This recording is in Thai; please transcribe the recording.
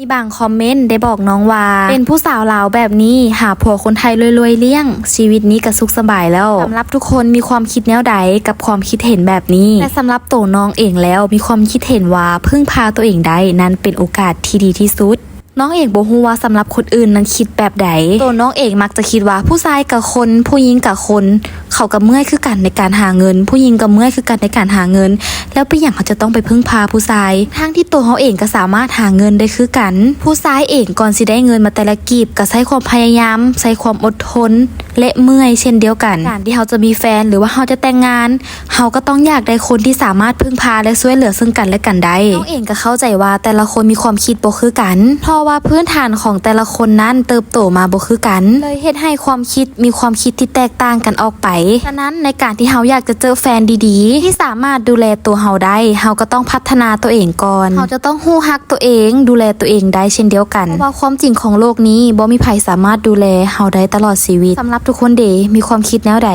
มีบางคอมเมนต์ได้บอกน้องว่าเป็นผู้สาวลาวแบบนี้หาผัวคนไทยรวยๆเลี้ยงชีวิตนี้ก็สุขสบายแล้วสำหรับทุกคนมีความคิดแนวใดกับความคิดเห็นแบบนี้แต่สำหรับตัวน้องเองแล้วมีความคิดเห็นว่าพึ่งพาตัวเองได้นั้นเป็นโอกาสที่ดีที่สุดน้องเอกบ่ฮู้ว่าสำหรับคนอื่นนั้นคิดแบบใดตัวน้องเอกมักจะคิดว่าผู้ชายกับคนผู้หญิงกับคนเขากับเมื่อยคือกันในการหาเงินผู้หญิงกับเมื่อยคือกันในการหาเงินแล้วเป็นอย่างเขาจะต้องไปพึ่งพาผู้ชายทั้งที่ตัวเขาเองก็สามารถหาเงินได้คือกันผู้ชายเองก่อนสิได้เงินมาแต่ละกีบก็ใช้ความพยายามใช้ความอดทนและเมื่อยเช่นเดียวกันการที่เขาจะมีแฟนหรือว่าเขาจะแต่งงานเขาก็ต้องอยากได้คนที่สามารถพึ่งพาและช่วยเหลือซึ่งกันและกันได้น้องเองก็เข้าใจว่าแต่ละคนมีความคิดบ่คือกันเพราะว่าพื้นฐานของแต่ละคนนั้นเติบโตมาบ่คือกันเลยเฮ็ดให้ความคิดมีความคิดที่แตกต่างกันออกไปฉะนั้นในการที่เฮาอยากจะเจอแฟนดีๆที่สามารถดูแลตัวเฮาได้เฮาก็ต้องพัฒนาตัวเองก่อนเฮาจะต้องฮู้ฮักตัวเองดูแลตัวเองได้เช่นเดียวกันเพราะว่าความจริงของโลกนี้บ่มีไผสามารถดูแลเฮาได้ตลอดชีวิตสำหรับทุกคนเดมีความคิดแนวใด